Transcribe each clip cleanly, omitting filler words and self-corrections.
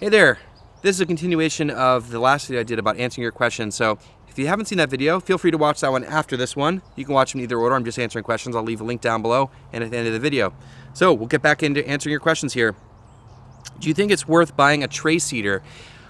Hey there, this is a continuation of the last video I did about answering your questions. So if you haven't seen that video, feel free to watch that one after this one. You can watch them in either order. I'm just answering questions. I'll leave a link down below and at the end of the video. So we'll get back into answering your questions here. Do you think it's worth buying a tray seeder?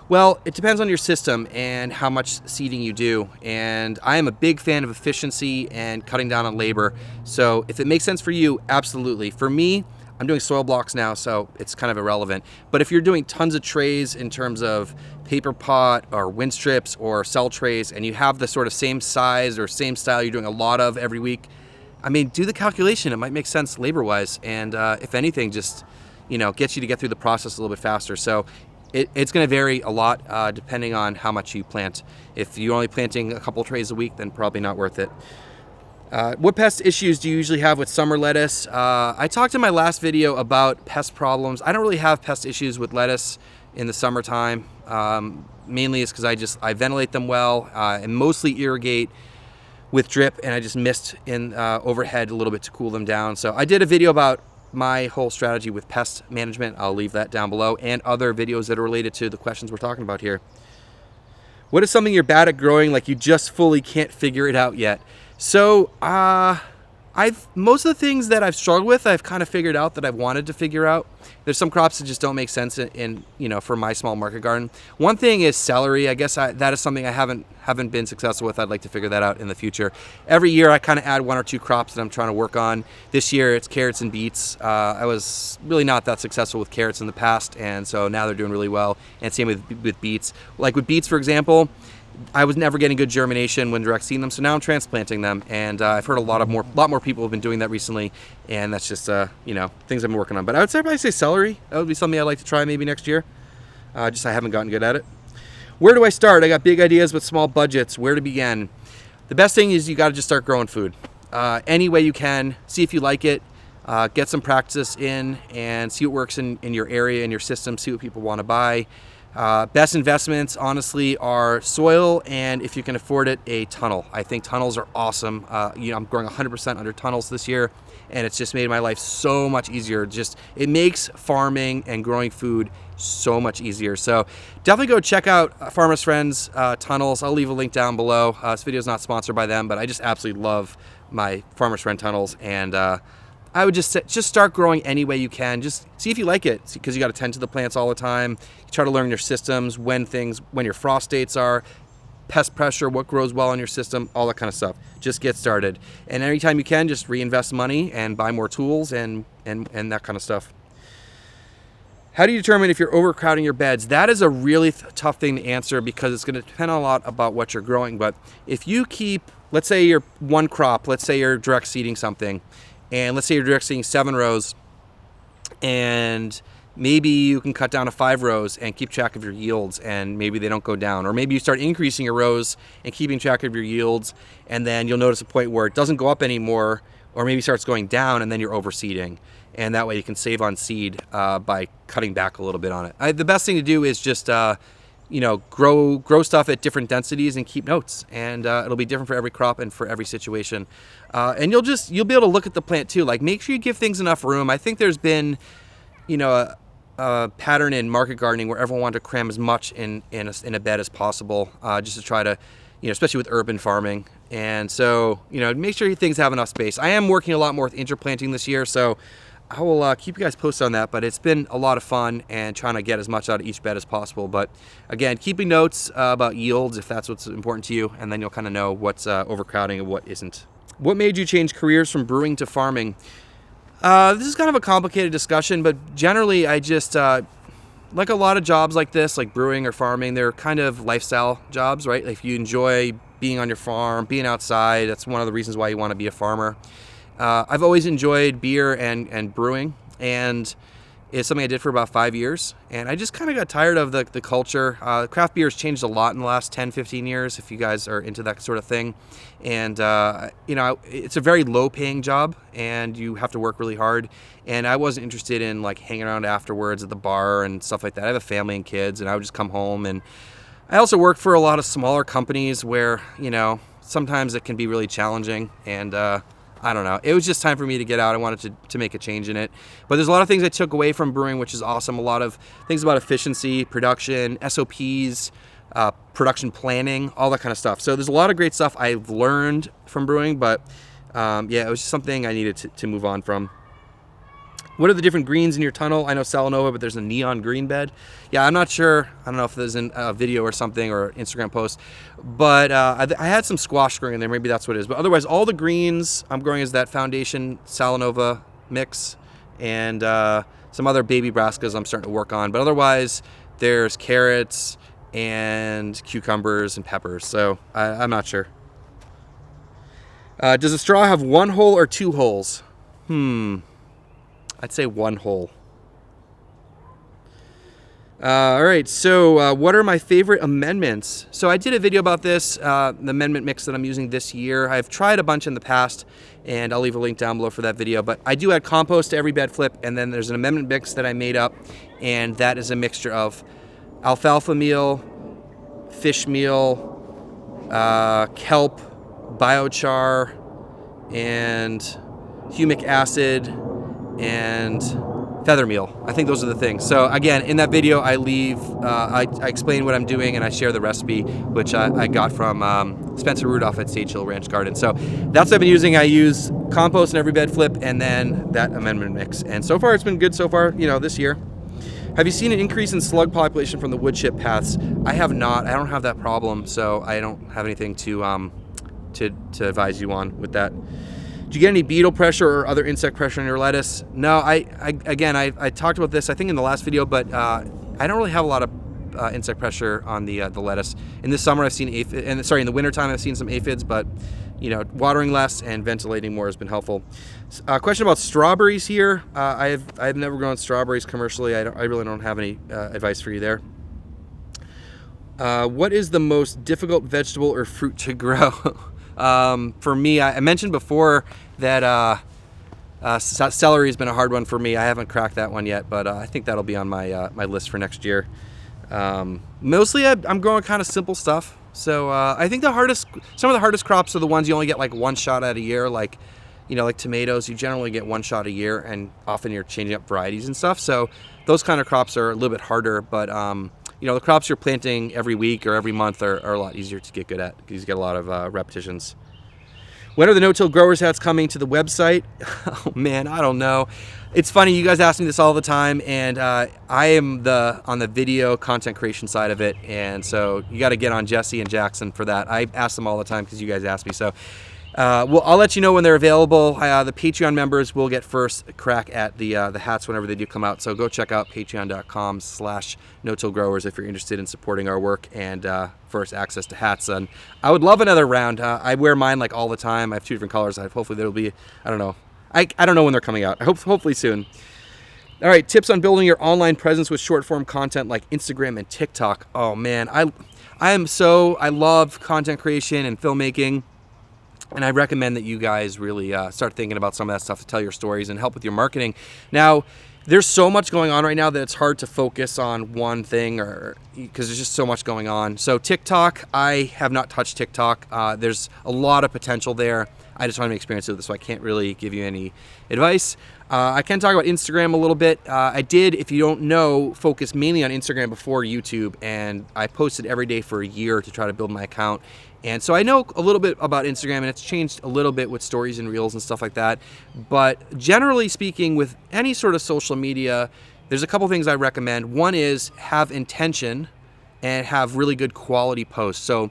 Well, it depends on your system and how much seeding you do. And I am a big fan of efficiency and cutting down on labor. So if it makes sense for you, absolutely. For me, I'm doing soil blocks now, so it's kind of irrelevant. But if you're doing tons of trays in terms of paper pot or wind strips or cell trays, and you have the sort of same size or same style you're doing a lot of every week, I mean, do the calculation. It might make sense labor-wise. And if anything, just, gets you to get through the process a little bit faster. So it's going to vary a lot depending on how much you plant. If you're only planting a couple trays a week, then probably not worth it. What pest issues do you usually have with summer lettuce? I talked in my last video about pest problems. I don't really have pest issues with lettuce in the summertime. Mainly it's because I ventilate them well and mostly irrigate with drip, and I just mist in overhead a little bit to cool them down. So I did a video about my whole strategy with pest management. I'll leave that down below, and other videos that are related to the questions we're talking about here. What is something you're bad at growing, like you just fully can't figure it out yet? So most of the things that I've struggled with, I've kind of figured out that I've wanted to figure out. There's some crops that just don't make sense in for my small market garden. One thing is celery. I guess that is something I haven't been successful with. I'd like to figure that out in the future. Every year I kind of add one or two crops that I'm trying to work on. This year it's carrots and beets. I was really not that successful with carrots in the past, and so now they're doing really well. And same with beets. Like with beets, for example, I was never getting good germination when direct seeding them, so now I'm transplanting them, and I've heard a lot more people have been doing that recently, and that's just things I've been working on. But I would probably say celery. That would be something I'd like to try maybe next year. I haven't gotten good at it. Where do I start? I got big ideas with small budgets. Where to begin? The best thing is you got to just start growing food. Any way you can. See if you like it. Get some practice in and see what works in your area, in your system. See what people want to buy. Best investments, honestly, are soil, and if you can afford it, a tunnel. I think tunnels are awesome. I'm growing 100% under tunnels this year, and it's just made my life so much easier. It makes farming and growing food so much easier. So definitely go check out Farmers Friends tunnels. I'll leave a link down below. This video is not sponsored by them, but I just absolutely love my Farmers Friend tunnels, and I would just start growing any way you can. Just see if you like it, because you got to tend to the plants all the time. You try to learn your systems, when your frost dates are, pest pressure, what grows well in your system, all that kind of stuff. Just get started. And anytime you can, just reinvest money and buy more tools and that kind of stuff. How do you determine if you're overcrowding your beds? That is a really tough thing to answer, because it's going to depend a lot about what you're growing. But if you keep, let's say you're one crop, let's say you're direct seeding something, and let's say you're direct seeding 7 rows, and maybe you can cut down to 5 rows and keep track of your yields, and maybe they don't go down. Or maybe you start increasing your rows and keeping track of your yields, and then you'll notice a point where it doesn't go up anymore, or maybe starts going down, and then you're overseeding. And that way you can save on seed by cutting back a little bit on it. The best thing to do is just grow stuff at different densities and keep notes, and it'll be different for every crop and for every situation. And you'll be able to look at the plant too. Like, make sure you give things enough room. I think there's been, a pattern in market gardening where everyone wanted to cram as much in a bed as possible, just to try to, especially with urban farming. And so, make sure things have enough space. I am working a lot more with interplanting this year, so I will keep you guys posted on that, but it's been a lot of fun and trying to get as much out of each bed as possible. But again, keeping notes about yields, if that's what's important to you, and then you'll kind of know what's overcrowding and what isn't. What made you change careers from brewing to farming? This is kind of a complicated discussion, but generally I just, like a lot of jobs like this, like brewing or farming, they're kind of lifestyle jobs, right? If you enjoy being on your farm, being outside, that's one of the reasons why you want to be a farmer. I've always enjoyed beer and brewing, and it's something I did for about 5 years, and I just kind of got tired of the culture. Craft beer has changed a lot in the last 10, 15 years, if you guys are into that sort of thing. And, it's a very low-paying job, and you have to work really hard, and I wasn't interested in, like, hanging around afterwards at the bar and stuff like that. I have a family and kids, and I would just come home. And I also worked for a lot of smaller companies where, sometimes it can be really challenging, and I don't know. It was just time for me to get out. I wanted to make a change in it. But there's a lot of things I took away from brewing, which is awesome. A lot of things about efficiency, production, SOPs, production planning, all that kind of stuff. So there's a lot of great stuff I've learned from brewing, but yeah, it was just something I needed to move on from. What are the different greens in your tunnel? I know Salanova, but there's a neon green bed. Yeah, I'm not sure. I don't know if there's a video or something or Instagram post, but I had some squash growing in there. Maybe that's what it is. But otherwise, all the greens I'm growing is that Foundation Salanova mix and some other baby brassicas I'm starting to work on. But otherwise, there's carrots and cucumbers and peppers. So I'm not sure. Does a straw have one hole or two holes? I'd say one hole. All right, so what are my favorite amendments? So I did a video about this, the amendment mix that I'm using this year. I've tried a bunch in the past, and I'll leave a link down below for that video. But I do add compost to every bed flip, and then there's an amendment mix that I made up, and that is a mixture of alfalfa meal, fish meal, kelp, biochar, and humic acid, and feather meal. I think those are the things. So again, in that video, I explain what I'm doing and I share the recipe, which I got from Spencer Rudolph at Sage Hill Ranch Garden. So that's what I've been using. I use compost in every bed flip and then that amendment mix. And so far, it's been good so far, this year. Have you seen an increase in slug population from the wood chip paths? I have not. I don't have that problem, so I don't have anything to advise you on with that. Do you get any beetle pressure or other insect pressure on your lettuce? No, I talked about this, I think in the last video, but I don't really have a lot of insect pressure on the lettuce. In the summer, I've seen in the wintertime, I've seen some aphids, but watering less and ventilating more has been helpful. Question about strawberries here. I've never grown strawberries commercially. I really don't have any advice for you there. What is the most difficult vegetable or fruit to grow? For me, I mentioned before that celery has been a hard one for me. I haven't cracked that one yet, but I think that'll be on my my list for next year. Mostly, I'm growing kind of simple stuff. So I think some of the hardest crops are the ones you only get like one shot at a year. Like tomatoes, you generally get one shot a year, and often you're changing up varieties and stuff. So those kind of crops are a little bit harder, but the crops you're planting every week or every month are a lot easier to get good at because you get a lot of repetitions. When are the No-Till growers hats coming to the website? Oh man, I don't know. It's funny, you guys ask me this all the time, and I am on the video content creation side of it, and so you got to get on Jesse and Jackson for that. I ask them all the time because you guys ask me. So I'll let you know when they're available. The Patreon members will get first crack at the hats whenever they do come out. So go check out patreon.com/no-till growers if you're interested in supporting our work and first access to hats. And I would love another round. I wear mine like all the time. I have 2 different colors. Hopefully there'll be, I don't know. I don't know when they're coming out. Hopefully soon. All right, tips on building your online presence with short form content like Instagram and TikTok. Oh man, I love content creation and filmmaking. And I recommend that you guys really start thinking about some of that stuff to tell your stories and help with your marketing. Now, there's so much going on right now that it's hard to focus on one thing because there's just so much going on. So TikTok, I have not touched TikTok. There's a lot of potential there. I just don't have any experience with it, so I can't really give you any advice. I can talk about Instagram a little bit. I did, if you don't know, focus mainly on Instagram before YouTube, and I posted every day for a year to try to build my account. And so I know a little bit about Instagram, and it's changed a little bit with stories and reels and stuff like that. But generally speaking, with any sort of social media, there's a couple things I recommend. One is have intention and have really good quality posts. So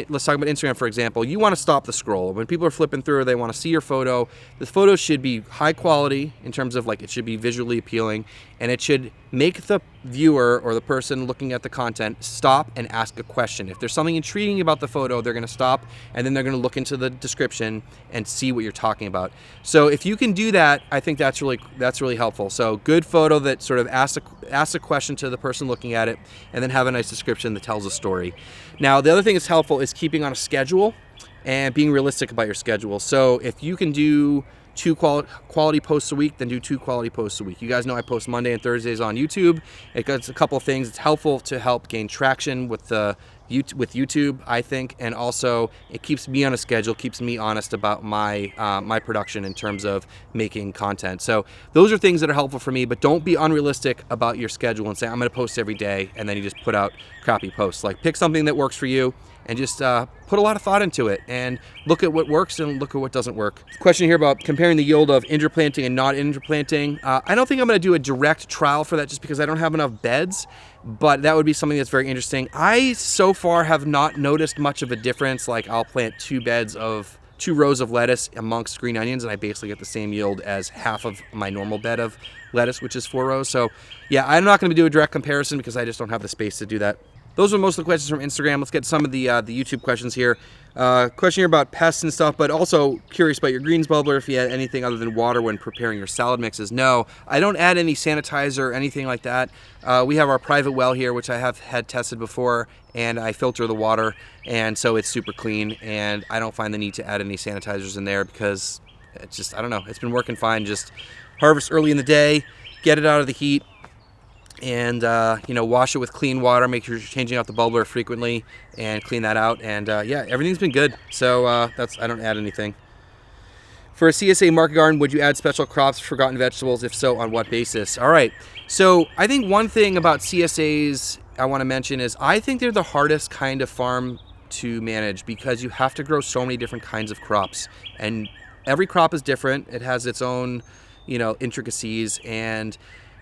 let's talk about Instagram, for example. You want to stop the scroll. When people are flipping through, they want to see your photo. The photo should be high quality in terms of it should be visually appealing, and it should make the viewer or the person looking at the content stop and ask a question. If there's something intriguing about the photo, they're going to stop, and then they're going to look into the description and see what you're talking about. So if you can do that, I think that's really helpful. So good photo that sort of asks a question to the person looking at it, and then have a nice description that tells a story. Now, the other thing that's helpful is keeping on a schedule and being realistic about your schedule. So if you can do 2 quality posts a week, then do 2 quality posts a week. You guys know I post Monday and Thursdays on YouTube. It does a couple of things. It's helpful to help gain traction with the with YouTube, I think, and also it keeps me on a schedule, keeps me honest about my my production in terms of making content. So those are things that are helpful for me, but don't be unrealistic about your schedule and say, I'm going to post every day, and then you just put out crappy posts. Like, pick something that works for you and just put a lot of thought into it and look at what works and look at what doesn't work. Question here about comparing the yield of interplanting and not interplanting. I don't think I'm going to do a direct trial for that just because I don't have enough beds, but that would be something that's very interesting. I so far have not noticed much of a difference. Like, I'll plant 2 rows of lettuce amongst green onions, and I basically get the same yield as half of my normal bed of lettuce, which is 4 rows. So yeah, I'm not going to do a direct comparison because I just don't have the space to do that. Those are most of the questions from Instagram. Let's get some of the YouTube questions here. Question here about pests and stuff, but also curious about your greens bubbler, if you add anything other than water when preparing your salad mixes. No, I don't add any sanitizer or anything like that. We have our private well here, which I have had tested before, and I filter the water, and so it's super clean, and I don't find the need to add any sanitizers in there because it's just, I don't know, it's been working fine. Just harvest early in the day, get it out of the heat, and wash it with clean water. Make sure you're changing out the bubbler frequently and clean that out. And yeah, everything's been good. So I don't add anything. For a CSA market garden, would you add special crops, forgotten vegetables? If so, on what basis? All right. So I think one thing about CSAs I want to mention is I think they're the hardest kind of farm to manage because you have to grow so many different kinds of crops, and every crop is different. It has its own, intricacies, and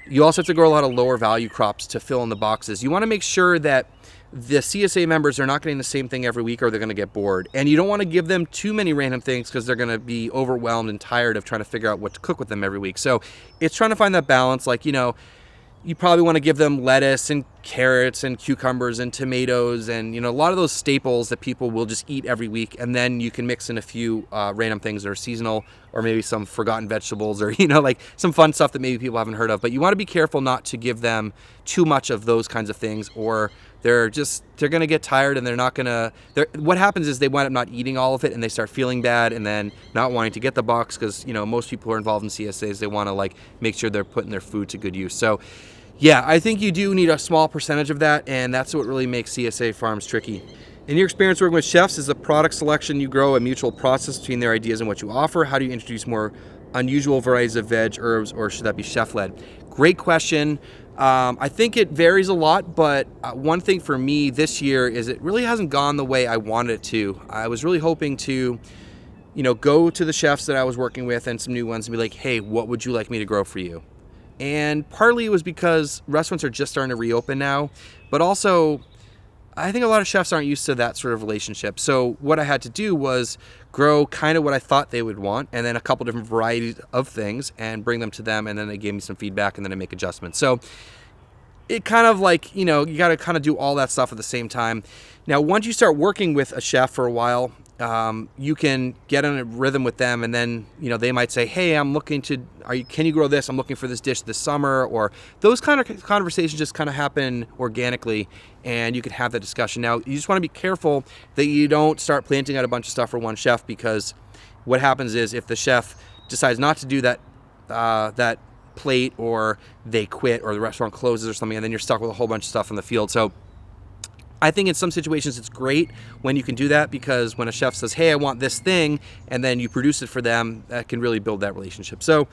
you also have to grow a lot of lower value crops to fill in the boxes. You want to make sure that the CSA members are not getting the same thing every week or they're going to get bored. And you don't want to give them too many random things because they're going to be overwhelmed and tired of trying to figure out what to cook with them every week. So it's trying to find that balance. Like, you probably want to give them lettuce and carrots and cucumbers and tomatoes and, a lot of those staples that people will just eat every week. And then you can mix in a few random things that are seasonal, or maybe some forgotten vegetables, or, like some fun stuff that maybe people haven't heard of. But you want to be careful not to give them too much of those kinds of things, or they're going to get tired, and they're not going to, what happens is they wind up not eating all of it, and they start feeling bad and then not wanting to get the box because, most people who are involved in CSAs, they want to make sure they're putting their food to good use. So yeah, I think you do need a small percentage of that, and that's what really makes CSA farms tricky. In your experience working with chefs, is the product selection you grow a mutual process between their ideas and what you offer? How do you introduce more unusual varieties of veg, herbs, or should that be chef-led? Great question. I think it varies a lot, but one thing for me this year is it really hasn't gone the way I wanted it to. I was really hoping to, go to the chefs that I was working with and some new ones and be like, hey, what would you like me to grow for you? And partly it was because restaurants are just starting to reopen now, but also I think a lot of chefs aren't used to that sort of relationship. So what I had to do was grow kind of what I thought they would want, and then a couple different varieties of things, and bring them to them, and then they gave me some feedback, and then I make adjustments. So it kind of you got to kind of do all that stuff at the same time. Now, once you start working with a chef for a while, you can get in a rhythm with them, and then they might say, hey, I'm looking to, can you grow this? I'm looking for this dish this summer. Or those kind of conversations just kind of happen organically, and you can have that discussion. Now, you just want to be careful that you don't start planting out a bunch of stuff for one chef, because what happens is if the chef decides not to do that plate, or they quit, or the restaurant closes or something, and then you're stuck with a whole bunch of stuff in the field. So I think in some situations it's great when you can do that, because when a chef says, hey, I want this thing, and then you produce it for them, that can really build that relationship. So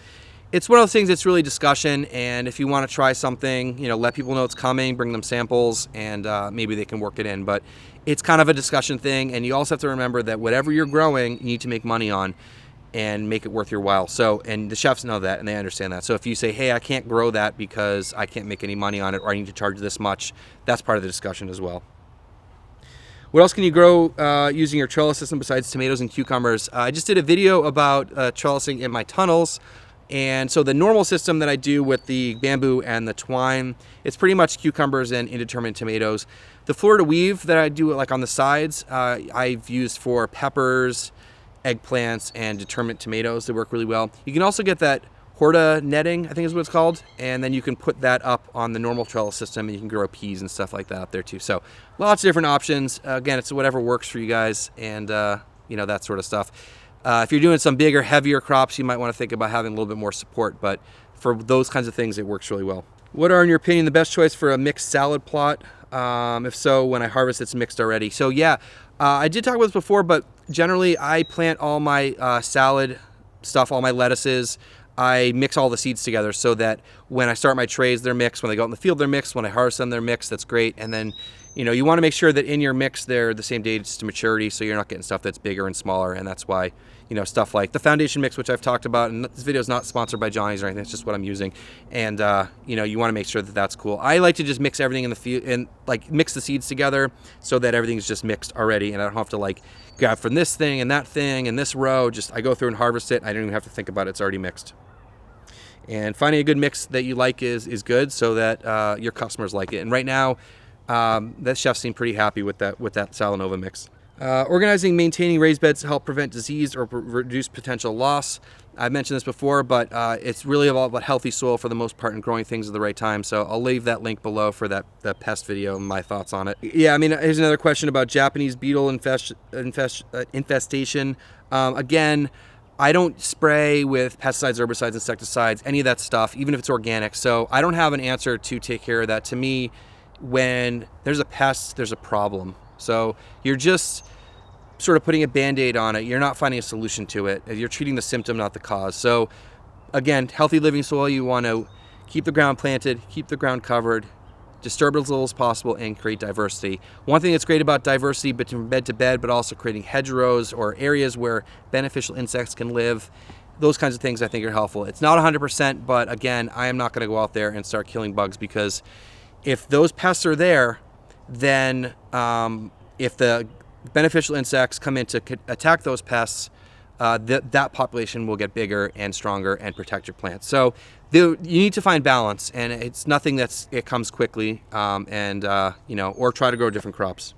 it's one of those things that's really discussion, and if you want to try something, let people know it's coming, bring them samples, and maybe they can work it in. But it's kind of a discussion thing, and you also have to remember that whatever you're growing, you need to make money on and make it worth your while. So, and the chefs know that, and they understand that. So if you say, hey, I can't grow that because I can't make any money on it, or I need to charge this much, that's part of the discussion as well. What else can you grow using your trellis system besides tomatoes and cucumbers? I just did a video about trellising in my tunnels. And so the normal system that I do with the bamboo and the twine, it's pretty much cucumbers and indeterminate tomatoes. The Florida weave that I do on the sides, I've used for peppers, eggplants, and determinate tomatoes. They work really well. You can also get that Horta netting, I think is what it's called, and then you can put that up on the normal trellis system, and you can grow peas and stuff like that up there too. So lots of different options. Again, it's whatever works for you guys, and that sort of stuff. If you're doing some bigger, heavier crops, you might want to think about having a little bit more support, but for those kinds of things, it works really well. What are, in your opinion, the best choice for a mixed salad plot? If so, when I harvest, it's mixed already. So yeah, I did talk about this before, but generally I plant all my salad stuff, all my lettuces. I mix all the seeds together so that when I start my trays, they're mixed. When they go out in the field, they're mixed. When I harvest them, they're mixed. That's great. And then, you want to make sure that in your mix, they're the same dates to maturity, so you're not getting stuff that's bigger and smaller. And that's why, stuff like the foundation mix, which I've talked about, and this video is not sponsored by Johnny's or anything. It's just what I'm using. And, you want to make sure that that's cool. I like to just mix everything in the field and mix the seeds together so that everything's just mixed already. And I don't have to grab from this thing and that thing and this row. Just I go through and harvest it. I don't even have to think about it. It's already mixed. And finding a good mix that you like is good, so that your customers like it. And right now, that chef seemed pretty happy with that Salanova mix. Organizing, maintaining raised beds to help prevent disease or reduce potential loss. I've mentioned this before, but it's really all about healthy soil for the most part and growing things at the right time. So I'll leave that link below for that pest video and my thoughts on it. Yeah, I mean, here's another question about Japanese beetle infestation. Again, I don't spray with pesticides, herbicides, insecticides, any of that stuff, even if it's organic. So I don't have an answer to take care of that. To me, when there's a pest, there's a problem. So you're just sort of putting a Band-Aid on it. You're not finding a solution to it. You're treating the symptom, not the cause. So again, healthy living soil, you want to keep the ground planted, keep the ground covered, disturb it as little as possible, and create diversity. One thing that's great about diversity between bed to bed, but also creating hedgerows or areas where beneficial insects can live, those kinds of things I think are helpful. It's not 100%, but again, I am not going to go out there and start killing bugs, because if those pests are there, then if the beneficial insects come in to attack those pests, that population will get bigger and stronger and protect your plants. So you need to find balance, and it's nothing it comes quickly, or try to grow different crops.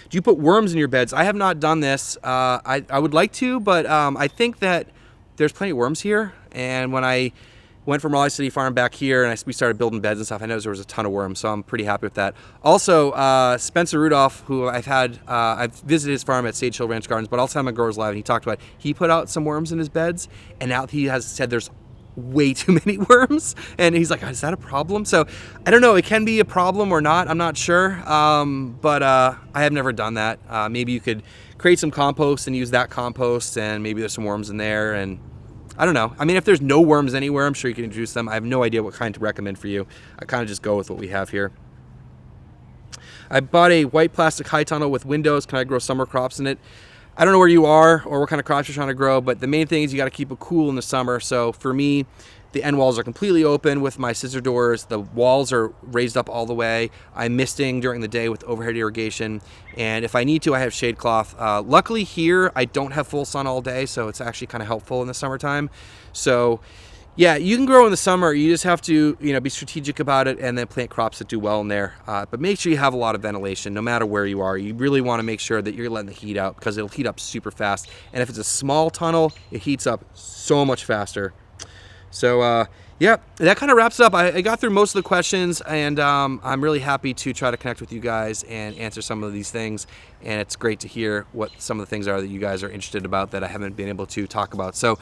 Do you put worms in your beds? I have not done this. I would like to, but I think that there's plenty of worms here. And when I went from Raleigh City Farm back here and we started building beds and stuff, I noticed there was a ton of worms, so I'm pretty happy with that. Also, Spencer Rudolph, who I've visited his farm at Sage Hill Ranch Gardens, but also I'm at Growers Live, and he talked about he put out some worms in his beds, and now he has said there's way too many worms, and he's like, is that a problem? So I don't know, it can be a problem or not, I'm not sure, but I have never done that. Maybe you could create some compost and use that compost, and maybe there's some worms in there, and I don't know. I mean, if there's no worms anywhere, I'm sure you can introduce them. I have no idea what kind to recommend for you. I kind of just go with what we have here. I bought a white plastic high tunnel with windows. Can I grow summer crops in it? I don't know where you are or what kind of crops you're trying to grow, but the main thing is you got to keep it cool in the summer. So for me, the end walls are completely open with my scissor doors. The walls are raised up all the way. I'm misting during the day with overhead irrigation. And if I need to, I have shade cloth. Luckily here, I don't have full sun all day, so it's actually kind of helpful in the summertime. So yeah, you can grow in the summer. You just have to, be strategic about it and then plant crops that do well in there. But make sure you have a lot of ventilation no matter where you are. You really want to make sure that you're letting the heat out, because it'll heat up super fast. And if it's a small tunnel, it heats up so much faster. So yeah, that kind of wraps it up. I got through most of the questions, and I'm really happy to try to connect with you guys and answer some of these things. And it's great to hear what some of the things are that you guys are interested about that I haven't been able to talk about. So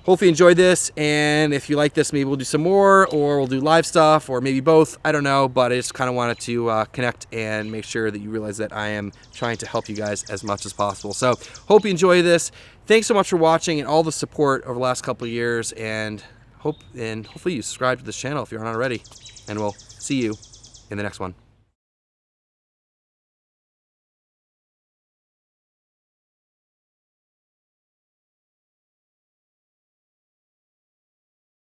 hopefully you enjoyed this, and if you like this, maybe we'll do some more, or we'll do live stuff, or maybe both. I don't know, but I just kind of wanted to connect and make sure that you realize that I am trying to help you guys as much as possible. So hope you enjoy this. Thanks so much for watching and all the support over the last couple of years, and hopefully you subscribe to this channel if you're not already, and we'll see you in the next one.